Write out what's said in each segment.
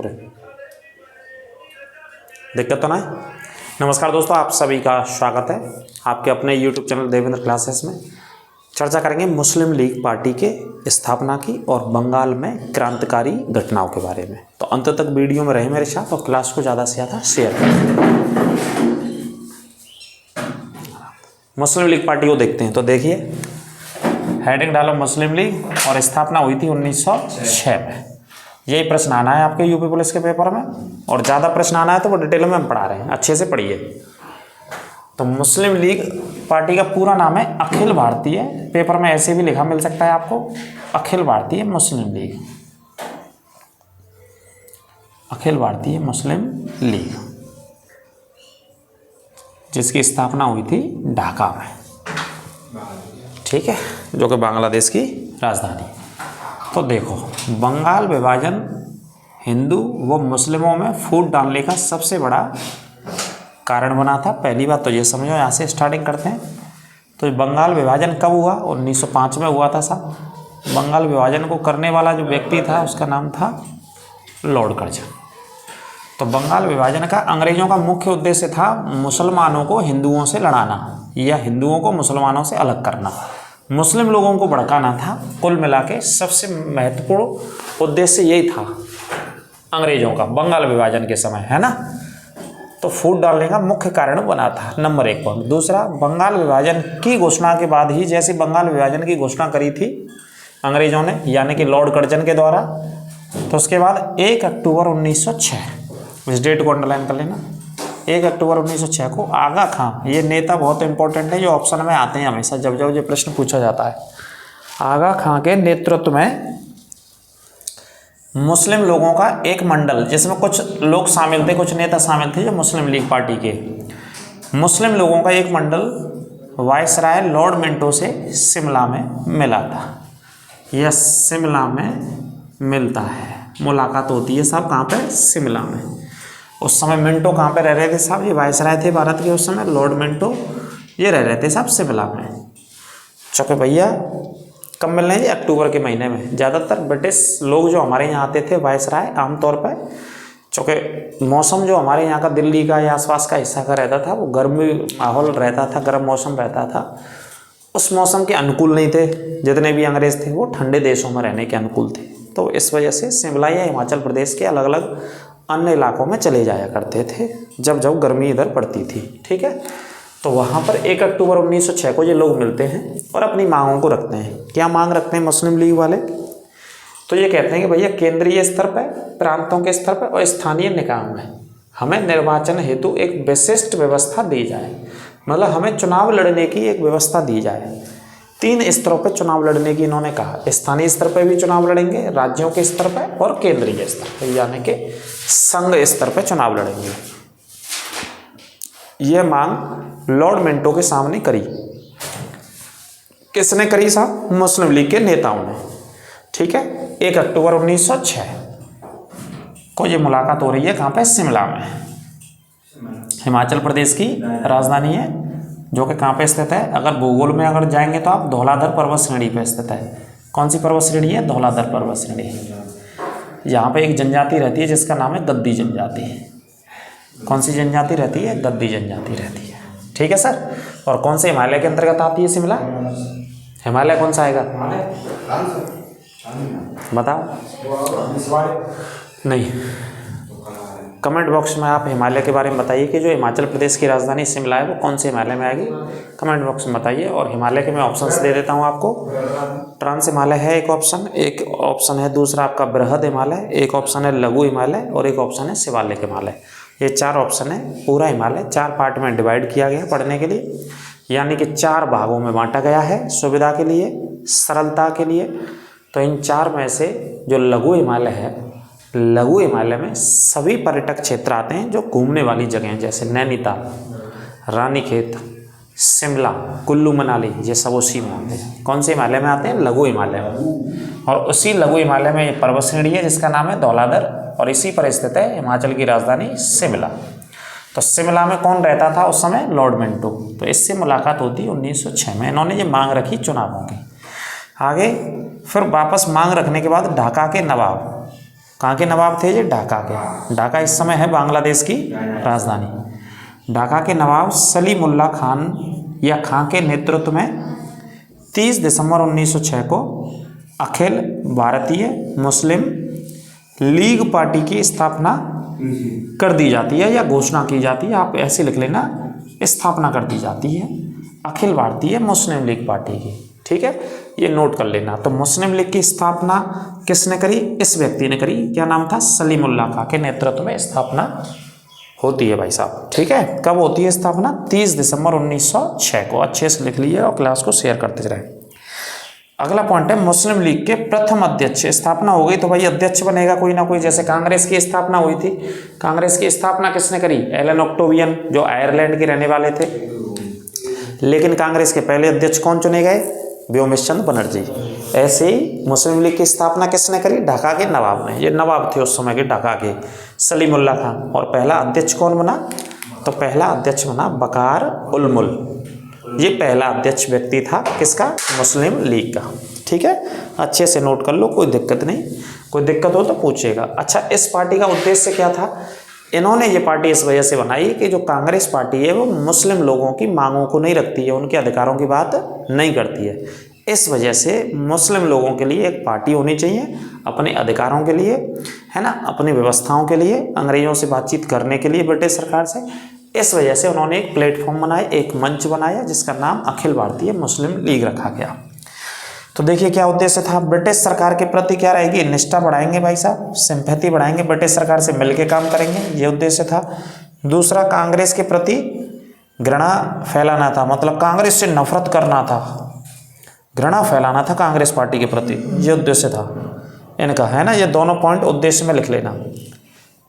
पूरे। दिक्कत तो ना है? नमस्कार दोस्तों, आप सभी का स्वागत है आपके अपने YouTube चैनल देवेंद्र क्लासेस में। चर्चा करेंगे मुस्लिम लीग पार्टी के स्थापना की और बंगाल में क्रांतिकारी घटनाओं के बारे में। तो अंत तक वीडियो में रहे मेरे साथ और क्लास को ज़्यादा से ज़्यादा शेयर करें। मुस्लिम लीग पार्टी को देखते हैं। तो देखिए, हेडिंग डालो मुस्लिम लीग और स्थापना हुई थी 1906 में। यही प्रश्न आना है आपके यूपी पुलिस के पेपर में, और ज़्यादा प्रश्न आना है तो वो डिटेल में हम पढ़ा रहे हैं, अच्छे से पढ़िए। तो मुस्लिम लीग पार्टी का पूरा नाम है अखिल भारतीय, पेपर में ऐसे भी लिखा मिल सकता है आपको, अखिल भारतीय मुस्लिम लीग, अखिल भारतीय मुस्लिम लीग, जिसकी स्थापना हुई थी ढाका में, ठीक है, जो कि बांग्लादेश की राजधानी। तो देखो, बंगाल विभाजन हिंदू व मुस्लिमों में फूट डालने का सबसे बड़ा कारण बना था। पहली बात तो ये समझो, यहाँ से स्टार्टिंग करते हैं। तो बंगाल विभाजन कब हुआ? 1905 में हुआ था साहब। बंगाल विभाजन को करने वाला जो व्यक्ति था उसका नाम था लॉर्ड कर्जन। तो बंगाल विभाजन का अंग्रेजों का मुख्य उद्देश्य था मुसलमानों को हिंदुओं से लड़ाना या हिंदुओं को मुसलमानों से अलग करना, मुस्लिम लोगों को भड़काना था। कुल मिला के सबसे महत्वपूर्ण उद्देश्य यही था अंग्रेजों का बंगाल विभाजन के समय, है ना। तो फूट डालने का मुख्य कारण बना था, नंबर 1 पॉइंट। दूसरा, बंगाल विभाजन की घोषणा के बाद ही, जैसे बंगाल विभाजन की घोषणा करी थी अंग्रेजों ने, यानी कि लॉर्ड कर्जन के द्वारा, तो उसके बाद 1 अक्टूबर 1906, इस डेट को अंडरलाइन कर लेना, 1 अक्टूबर 1906 को आगा खां, ये नेता बहुत इंपॉर्टेंट है, जो ऑप्शन में आते हैं हमेशा जब जब ये प्रश्न पूछा जाता है। आगा खां के नेतृत्व में मुस्लिम लोगों का एक मंडल, जिसमें कुछ लोग शामिल थे, कुछ नेता शामिल थे जो मुस्लिम लीग पार्टी के, मुस्लिम लोगों का एक मंडल वायसराय लॉर्ड मिंटो से शिमला में मिला था। यह शिमला में मिलता है, मुलाकात होती है साहब, कहाँ पे? शिमला में। उस समय मिंटो कहाँ पे रह रहे थे साहब? ये वायसराय थे भारत के उस समय, लॉर्ड मिंटो ये रह रहे थे साहब शिमला में। चौके भैया कब मिल रहे हैं? अक्टूबर के महीने में। ज़्यादातर ब्रिटिश लोग जो हमारे यहाँ आते थे वायसराय, आमतौर पर, चूँकि मौसम जो हमारे यहाँ का दिल्ली का या आसपास का हिस्सा का रहता था, वो गर्मी माहौल रहता था, गर्म मौसम रहता था, उस मौसम के अनुकूल नहीं थे। जितने भी अंग्रेज़ थे वो ठंडे देशों में रहने के अनुकूल थे। तो इस वजह से शिमला या हिमाचल प्रदेश के अलग अलग अन्य इलाकों में चले जाया करते थे जब जब गर्मी इधर पड़ती थी, ठीक है। तो वहाँ पर 1 अक्टूबर 1906 को ये लोग मिलते हैं और अपनी मांगों को रखते हैं। क्या मांग रखते हैं मुस्लिम लीग वाले? तो ये कहते हैं कि भैया केंद्रीय स्तर पर, प्रांतों के स्तर पर और स्थानीय निकायों में हमें निर्वाचन हेतु एक विशिष्ट व्यवस्था दी जाए, मतलब हमें चुनाव लड़ने की एक व्यवस्था दी जाए। 3 स्तरों पर चुनाव लड़ने की इन्होंने कहा, स्थानीय स्तर पर भी चुनाव लड़ेंगे, राज्यों के स्तर पर और केंद्रीय स्तर पर, यानी कि संघ स्तर पर चुनाव लड़ेंगे। यह मांग लॉर्ड मिंटो के सामने करी। किसने करी साहब? मुस्लिम लीग के नेताओं ने, ठीक है। 1 अक्टूबर 1906 को ये मुलाकात हो रही है, कहाँ पे? शिमला में, हिमाचल प्रदेश की राजधानी है, जो कि कहाँ पे स्थित है? अगर भूगोल में अगर जाएंगे तो आप धौलाधर पर्वत श्रेणी पे स्थित है। कौन सी पर्वत श्रेणी है? धौलाधर पर्वत श्रेणी। यहाँ पे एक जनजाति रहती है जिसका नाम है गद्दी जनजाति। कौन सी जनजाति रहती है? गद्दी जनजाति रहती है, ठीक है सर। और कौन से हिमालय के अंतर्गत आती है शिमला? हिमालय कौन सा आएगा? बताओ। नहीं, कमेंट बॉक्स में आप हिमालय के बारे में बताइए कि जो हिमाचल प्रदेश की राजधानी शिमला है वो कौन से हिमालय में आएगी, कमेंट बॉक्स में बताइए। और हिमालय के मैं ऑप्शंस दे देता हूँ आपको। ट्रांस हिमालय है एक ऑप्शन, एक ऑप्शन है दूसरा आपका बृहद हिमालय, एक ऑप्शन है लघु हिमालय और एक ऑप्शन है शिवालिक हिमालय। ये 4 ऑप्शन है। पूरा हिमालय 4 पार्ट में डिवाइड किया गया पढ़ने के लिए, यानी कि 4 भागों में बांटा गया है सुविधा के लिए, सरलता के लिए। तो इन 4 में से जो लघु हिमालय है, लघु हिमालय में सभी पर्यटक क्षेत्र आते हैं जो घूमने वाली जगह हैं, जैसे नैनीताल, रानीखेत, शिमला, कुल्लू मनाली, ये सब उसी में आते हैं। कौन से हिमालय में आते हैं? लघु हिमालय में। और उसी लघु हिमालय में ये पर्वत श्रेणी है जिसका नाम है धौलाधर, और इसी पर स्थित है हिमाचल की राजधानी शिमला। तो शिमला में कौन रहता था उस समय? Lord Minto. तो इससे मुलाकात होती है 1906 में। इन्होंने ये मांग रखी चुनावों की। आगे फिर वापस मांग रखने के बाद ढाका के नवाब कहाँ के नवाब थे ये? ढाका के। ढाका इस समय है बांग्लादेश की राजधानी। ढाका के नवाब सलीमुल्लाह खान या खां के नेतृत्व में 30 दिसंबर 1906 को अखिल भारतीय मुस्लिम लीग पार्टी की स्थापना कर दी जाती है या घोषणा की जाती है, आप ऐसे लिख लेना, स्थापना कर दी जाती है अखिल भारतीय मुस्लिम लीग पार्टी की। ठीक है, ये नोट कर लेना। तो मुस्लिम लीग की स्थापना किसने करी? इस व्यक्ति ने करी। क्या नाम था? सलीमुल्लाह खां के नेतृत्व में स्थापना होती है भाई साहब। ठीक है, कब होती है स्थापना? 30 दिसंबर 1906 को। अच्छे से लिख लीजिए और क्लास को शेयर करते रहें। अगला पॉइंट है मुस्लिम लीग के प्रथम अध्यक्ष। स्थापना हो गई तो भाई अध्यक्ष बनेगा कोई ना कोई। जैसे कांग्रेस की स्थापना हुई थी, कांग्रेस की स्थापना किसने करी? एलन ऑक्टेवियन, जो आयरलैंड के रहने वाले थे। लेकिन कांग्रेस के पहले अध्यक्ष कौन चुने गए? व्योमेश चंद्र बनर्जी। ऐसे ही मुस्लिम लीग की स्थापना किसने करी? ढाका के नवाब ने। ये नवाब थे उस समय के ढाका के, सलीमुल्लाह खां। और पहला अध्यक्ष कौन बना? तो पहला अध्यक्ष बना बकार उल मुल्क। ये पहला अध्यक्ष व्यक्ति था किसका? मुस्लिम लीग का। ठीक है, अच्छे से नोट कर लो, कोई दिक्कत नहीं। कोई दिक्कत हो तो पूछेगा। अच्छा, इस पार्टी का उद्देश्य क्या था? इन्होंने ये पार्टी इस वजह से बनाई कि जो कांग्रेस पार्टी है वो मुस्लिम लोगों की मांगों को नहीं रखती है, उनके अधिकारों की बात नहीं करती है। इस वजह से मुस्लिम लोगों के लिए एक पार्टी होनी चाहिए, अपने अधिकारों के लिए, है ना, अपनी व्यवस्थाओं के लिए, अंग्रेजों से बातचीत करने के लिए ब्रिटिश सरकार से। इस वजह से उन्होंने एक प्लेटफॉर्म बनाया, एक मंच बनाया, जिसका नाम अखिल भारतीय मुस्लिम लीग रखा गया। तो देखिए क्या उद्देश्य था? ब्रिटिश सरकार के प्रति क्या रहेगी? निष्ठा बढ़ाएंगे भाई साहब, सिंपैथी बढ़ाएंगे, ब्रिटिश सरकार से मिलकर काम करेंगे, ये उद्देश्य था। दूसरा, कांग्रेस के प्रति घृणा फैलाना था, मतलब कांग्रेस से नफरत करना था, घृणा फैलाना था कांग्रेस पार्टी के प्रति, ये उद्देश्य था इनका, है ना। ये दोनों पॉइंट उद्देश्य में लिख लेना।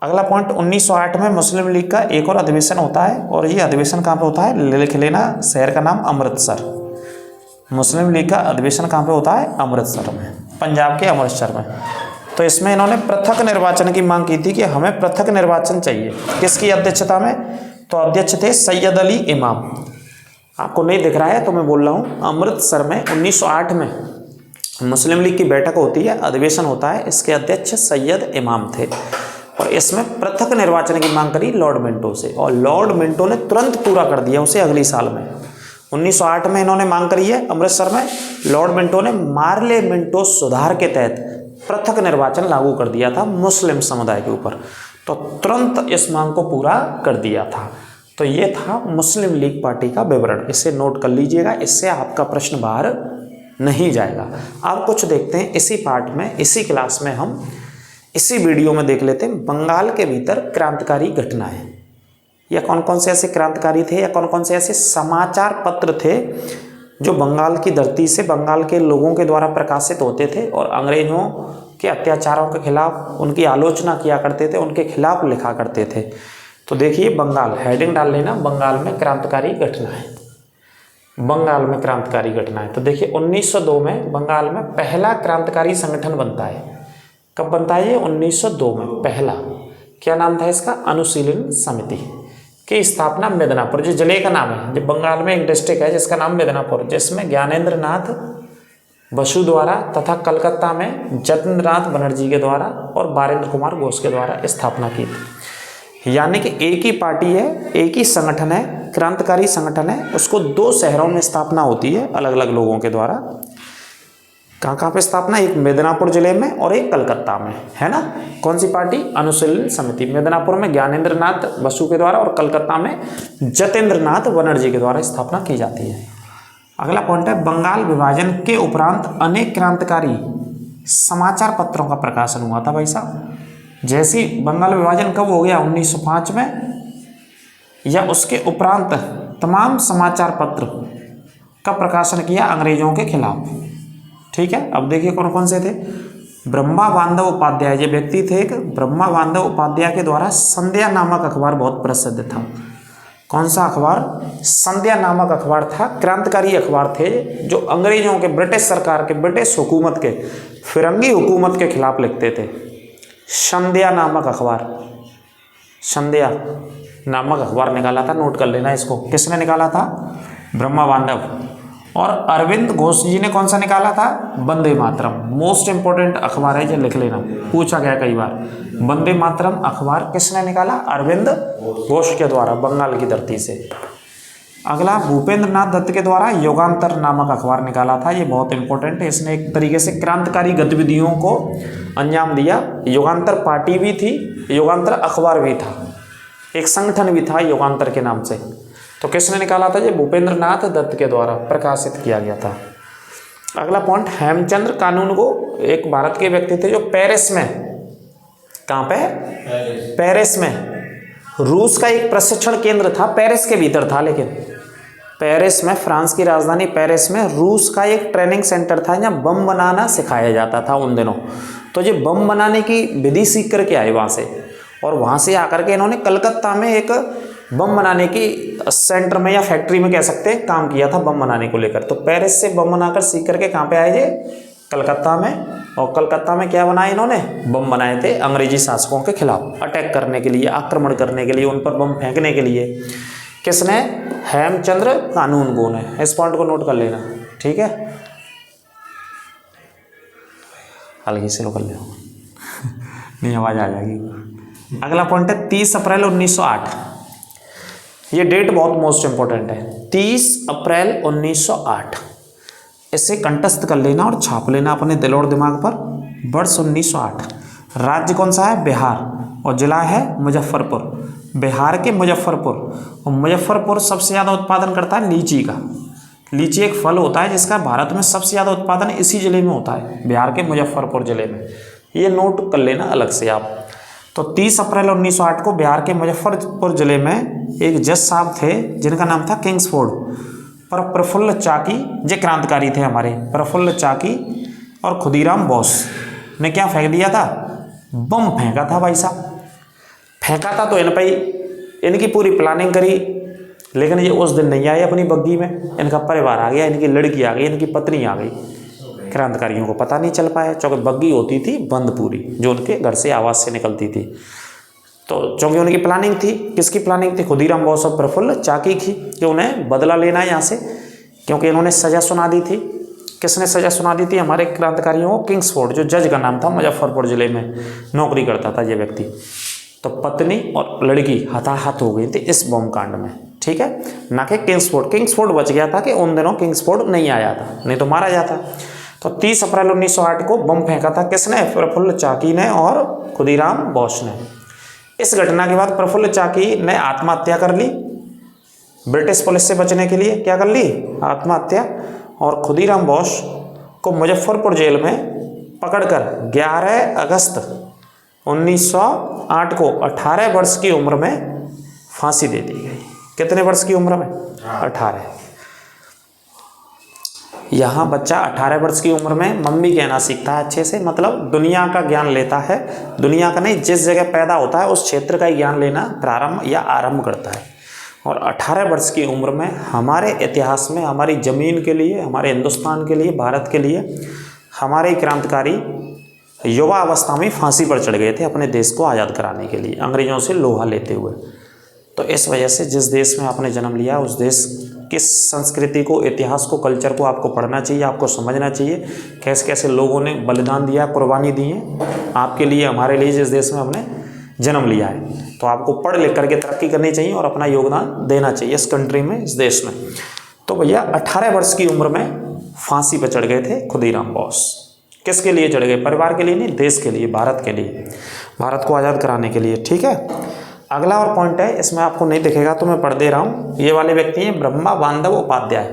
अगला पॉइंट, 1908 में मुस्लिम लीग का एक और अधिवेशन होता है, और ये अधिवेशन कहाँ पे होता है? लिख लेना, शहर का नाम अमृतसर। मुस्लिम लीग का अधिवेशन कहाँ पे होता है? अमृतसर में, पंजाब के अमृतसर में। तो इसमें इन्होंने पृथक निर्वाचन की मांग की थी कि हमें पृथक निर्वाचन चाहिए। किसकी अध्यक्षता में? तो अध्यक्ष थे सैयद अली इमाम। आपको नहीं दिख रहा है तो मैं बोल रहा हूँ, अमृतसर में 1908 में मुस्लिम लीग की बैठक होती है, अधिवेशन होता है। इसके अध्यक्ष सैयद इमाम थे, और इसमें पृथक निर्वाचन की मांग करी लॉर्ड मिंटो से, और लॉर्ड मिंटो ने तुरंत पूरा कर दिया उसे अगली साल में। 1908 में इन्होंने मांग करी है अमृतसर में, लॉर्ड मिंटो ने मार्ले मिंटो सुधार के तहत पृथक निर्वाचन लागू कर दिया था मुस्लिम समुदाय के ऊपर, तो तुरंत इस मांग को पूरा कर दिया था। तो ये था मुस्लिम लीग पार्टी का विवरण, इसे नोट कर लीजिएगा, इससे आपका प्रश्न बाहर नहीं जाएगा। अब कुछ देखते हैं इसी पार्ट में, इसी क्लास में हम इसी वीडियो में देख लेते हैं बंगाल के भीतर क्रांतिकारी घटनाएं, या कौन कौन से ऐसे क्रांतिकारी थे, या कौन कौन से ऐसे समाचार पत्र थे जो बंगाल की धरती से बंगाल के लोगों के द्वारा प्रकाशित होते थे और अंग्रेजों के अत्याचारों के खिलाफ उनकी आलोचना किया करते थे, उनके खिलाफ लिखा करते थे। तो देखिए बंगाल, हेडिंग डाल लेना, बंगाल में क्रांतिकारी घटनाएं। बंगाल में क्रांतिकारी घटनाएं, तो देखिए 1902 में बंगाल में पहला क्रांतिकारी संगठन बनता है। कब बनता है ये? 1902 में पहला। क्या नाम था इसका? अनुशीलन समिति की स्थापना मिदनापुर, जो जिले का नाम है, जो बंगाल में एक डिस्ट्रिक्ट है जिसका नाम मिदनापुर, जिसमें ज्ञानेंद्र नाथ बसु द्वारा तथा कलकत्ता में जतेंद्रनाथ बनर्जी के द्वारा और बारेंद्र कुमार घोष के द्वारा स्थापना की थी। यानी कि एक ही पार्टी है, एक ही संगठन है, क्रांतिकारी संगठन है, उसको दो शहरों में स्थापना होती है अलग अलग लोगों के द्वारा। कहाँ कहाँ पे स्थापना? एक मिदनापुर जिले में और एक कलकत्ता में, है ना। कौन सी पार्टी? अनुशीलन समिति। मिदनापुर में ज्ञानेंद्र नाथ बसु के द्वारा और कलकत्ता में जतेंद्र नाथ बनर्जी के द्वारा स्थापना की जाती है। अगला पॉइंट है बंगाल विभाजन के उपरांत अनेक क्रांतिकारी समाचार पत्रों का प्रकाशन हुआ था भाई साहब। जैसे बंगाल विभाजन कब हो गया? 1905 में, या उसके उपरांत तमाम समाचार पत्र का प्रकाशन किया अंग्रेजों के खिलाफ। ठीक है, अब देखिए कौन कौन से थे। ब्रह्मा बांधव उपाध्याय, ये व्यक्ति थे एक, ब्रह्मा बांधव उपाध्याय के द्वारा संध्या नामक अखबार बहुत प्रसिद्ध था। कौन सा अखबार? संध्या नामक अखबार था। क्रांतिकारी अखबार थे जो अंग्रेजों के, ब्रिटिश सरकार के, ब्रिटिश हुकूमत के, फिरंगी हुकूमत के खिलाफ लिखते थे। संध्या नामक अखबार, संध्या नामक अखबार निकाला था, नोट कर लेना इसको। किसने निकाला था? ब्रह्मा बांधव और अरविंद घोष जी ने कौन सा निकाला था? वंदे मातरम। मोस्ट इंपोर्टेंट अखबार है, जो लिख लेना, पूछा गया कई बार। वंदे मातरम अखबार किसने निकाला? अरविंद घोष के द्वारा, बंगाल की धरती से। अगला, भूपेंद्र नाथ दत्त के द्वारा युगांतर नामक अखबार निकाला था। ये बहुत इंपॉर्टेंट है, इसने एक तरीके से क्रांतिकारी गतिविधियों को अंजाम दिया। युगांतर पार्टी भी थी, युगांतर अखबार भी था, एक संगठन भी था युगांतर के नाम से। तो किसने निकाला था? ये भूपेंद्र नाथ दत्त के द्वारा प्रकाशित किया गया था। अगला पॉइंट, हेमचंद्र कानून को एक भारत के व्यक्ति थे जो पेरिस में, कहाँ पे? पेरिस में, रूस का एक प्रशिक्षण केंद्र था, पेरिस के भीतर था, लेकिन पेरिस में, फ्रांस की राजधानी पेरिस में रूस का एक ट्रेनिंग सेंटर था जहाँ बम बनाना सिखाया जाता था उन दिनों। तो ये बम बनाने की विधि सीख करके आए वहाँ से, और वहाँ से आकर के इन्होंने कलकत्ता में एक बम बनाने की सेंटर में या फैक्ट्री में कह सकते हैं काम किया था बम बनाने को लेकर। तो पेरिस से बम बनाकर सीख करके कहाँ पे आए थे? कलकत्ता में। और कलकत्ता में क्या बनाया इन्होंने? बम बनाए थे अंग्रेजी शासकों के खिलाफ अटैक करने के लिए, आक्रमण करने के लिए, उन पर बम फेंकने के लिए। किसने? हेमचंद्र कानूनगो ने। इस पॉइंट को नोट कर लेना, ठीक है? हल्की से कर ले नहीं आवाज आ जाएगी। अगला पॉइंट है 30 अप्रैल 1908। ये डेट बहुत मोस्ट इंपॉर्टेंट है, 30 अप्रैल 1908। इसे कंठस्थ कर लेना और छाप लेना अपने दिल और दिमाग पर। वर्ष 1908। राज्य कौन सा है? बिहार। और जिला है मुजफ्फरपुर। बिहार के मुजफ्फरपुर। और मुजफ्फरपुर सबसे ज़्यादा उत्पादन करता है लीची का। लीची एक फल होता है जिसका भारत में सबसे ज़्यादा उत्पादन इसी ज़िले में होता है, बिहार के मुजफ्फरपुर ज़िले में। ये नोट कर लेना अलग से आप। तो 30 अप्रैल 1908 को बिहार के मुजफ्फरपुर ज़िले में एक जज साहब थे जिनका नाम था किंग्सफोर्ड। पर प्रफुल्ल चाकी, ये क्रांतिकारी थे हमारे, प्रफुल्ल चाकी और खुदीराम बोस ने क्या फेंक दिया था? बम फेंका था भाई साहब। फेंका था तो इन पर इनकी पूरी प्लानिंग करी, लेकिन ये उस दिन नहीं आए अपनी बग्गी में। इनका परिवार आ गया, इनकी लड़की आ गई, इनकी पत्नी आ गई। क्रांतिकारियों को पता नहीं चल पाया, चूँकि बग्गी होती थी बंद पूरी, जो उनके घर से आवाज़ से निकलती थी। तो चूँकि उनकी प्लानिंग थी, किसकी प्लानिंग थी? खुदीराम बोस और प्रफुल्ल चाकी की, कि उन्हें बदला लेना है यहाँ से, क्योंकि इन्होंने सज़ा सुना दी थी। किसने सज़ा सुना दी थी? हमारे क्रांतिकारियों को किंग्सफोर्ड, जो जज का नाम था, मुजफ्फरपुर ज़िले में नौकरी करता था ये व्यक्ति। तो पत्नी और लड़की हताहत हो गई थी इस बम कांड में, ठीक है? ना कि किंग्सफोर्ड। किंग्सफोर्ड बच गया था कि उन दिनों किंग्सफोर्ड नहीं आया था, नहीं तो मारा जाता। तो 30 अप्रैल 1908 को बम फेंका था किसने? प्रफुल्ल चाकी ने और खुदीराम बोस ने। इस घटना के बाद प्रफुल्ल चाकी ने आत्महत्या कर ली, ब्रिटिश पुलिस से बचने के लिए क्या कर ली? आत्महत्या। और खुदीराम बोस को मुजफ्फरपुर जेल में पकड़कर 11 अगस्त 1908 को 18 वर्ष की उम्र में फांसी दे दी गई। कितने वर्ष की उम्र में? 18। यहाँ बच्चा 18 वर्ष की उम्र में मम्मी कहना सीखता है अच्छे से, मतलब दुनिया का ज्ञान लेता है। दुनिया का नहीं, जिस जगह पैदा होता है उस क्षेत्र का ज्ञान लेना प्रारंभ या आरंभ करता है। और 18 वर्ष की उम्र में हमारे इतिहास में, हमारी ज़मीन के लिए, हमारे हिंदुस्तान के लिए, भारत के लिए, हमारे क्रांतिकारी युवा अवस्था में फांसी पर चढ़ गए थे अपने देश को आज़ाद कराने के लिए, अंग्रेज़ों से लोहा लेते हुए। तो इस वजह से जिस देश में आपने जन्म लिया उस देश की संस्कृति को, इतिहास को, कल्चर को आपको पढ़ना चाहिए, आपको समझना चाहिए। कैसे कैसे लोगों ने बलिदान दिया, कुर्बानी दी है आपके लिए, हमारे लिए, जिस देश में हमने जन्म लिया है। तो आपको पढ़ लिख करके तरक्की करनी चाहिए और अपना योगदान देना चाहिए इस कंट्री में, इस देश में। तो भैया 18 वर्ष की उम्र में फांसी पर चढ़ गए थे खुदीराम बोस। किसके लिए चढ़ गए? परिवार के लिए नहीं, देश के लिए, भारत के लिए, भारत को आज़ाद कराने के लिए, ठीक है? अगला और पॉइंट है, इसमें आपको नहीं दिखेगा तो मैं पढ़ दे रहा हूँ। ये वाले व्यक्ति हैं ब्रह्मा बांधव उपाध्याय।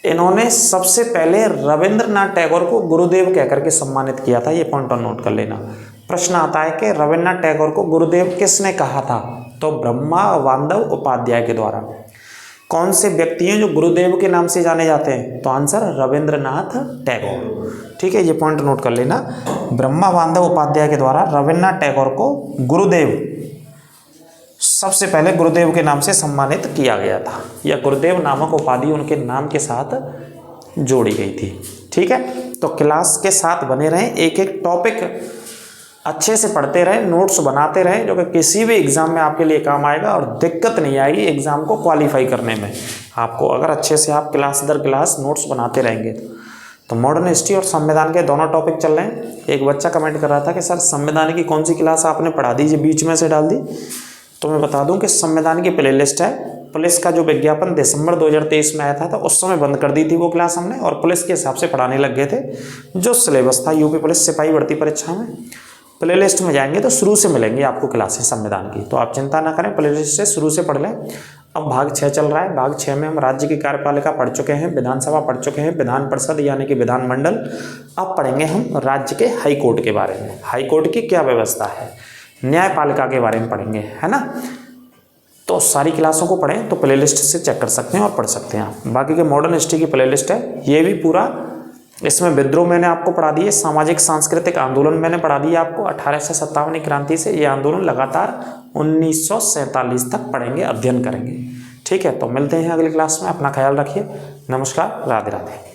इन्होंने सबसे पहले रविंद्रनाथ टैगोर को गुरुदेव कहकर के सम्मानित किया था। ये पॉइंट और नोट कर लेना। प्रश्न आता है कि रविंद्रनाथ टैगोर को गुरुदेव किसने कहा था? तो ब्रह्मा बांधव उपाध्याय के द्वारा। कौन से व्यक्ति हैं जो गुरुदेव के नाम से जाने जाते हैं? तो आंसर रविंद्रनाथ टैगोर, ठीक है? ये पॉइंट नोट कर लेना। ब्रह्मा बांधव उपाध्याय के द्वारा रविंद्रनाथ टैगोर को गुरुदेव, सबसे पहले गुरुदेव के नाम से सम्मानित किया गया था, या गुरुदेव नामक उपाधि उनके नाम के साथ जोड़ी गई थी, ठीक है? तो क्लास के साथ बने रहें, एक एक टॉपिक अच्छे से पढ़ते रहे, नोट्स बनाते रहे, जो कि किसी भी एग्ज़ाम में आपके लिए काम आएगा और दिक्कत नहीं आएगी एग्ज़ाम को क्वालिफाई करने में आपको, अगर अच्छे से आप क्लास दर क्लास नोट्स बनाते रहेंगे। तो मॉडर्न हिस्ट्री और संविधान के दोनों टॉपिक चल रहे हैं। एक बच्चा कमेंट कर रहा था कि सर संविधान की कौन सी क्लास आपने पढ़ा दी, बीच में से डाल दी। तो मैं बता दूं कि संविधान की प्लेलिस्ट है। पुलिस का जो विज्ञापन दिसंबर 2023 में आया था, तो उस समय बंद कर दी थी वो क्लास हमने, और पुलिस के हिसाब से पढ़ाने लग गए थे। जो सिलेबस था यूपी पुलिस सिपाही भर्ती परीक्षा में, प्लेलिस्ट में जाएंगे तो शुरू से मिलेंगी आपको क्लासेस संविधान की, तो आप चिंता ना करें, प्लेलिस्ट से शुरू से पढ़ लें। अब भाग 6 चल रहा है। भाग 6 में हम राज्य की कार्यपालिका पढ़ चुके हैं, विधानसभा पढ़ चुके हैं, विधान परिषद यानी कि विधानमंडल। अब पढ़ेंगे हम राज्य के हाई कोर्ट के बारे में, हाई कोर्ट की क्या व्यवस्था है, न्यायपालिका के बारे में पढ़ेंगे, है ना। तो सारी क्लासों को पढ़ें तो प्लेलिस्ट से चेक कर सकते हैं और पढ़ सकते हैं। बाकी के मॉडर्न हिस्ट्री की प्लेलिस्ट है, ये भी पूरा, इसमें विद्रोह मैंने आपको पढ़ा दिए, सामाजिक सांस्कृतिक आंदोलन मैंने पढ़ा दिया आपको 1857 क्रांति से, ये आंदोलन लगातार 1947 तक पढ़ेंगे, अध्ययन करेंगे। ठीक है, तो मिलते हैं अगली क्लास में, अपना ख्याल रखिए, नमस्कार, राधे राधे।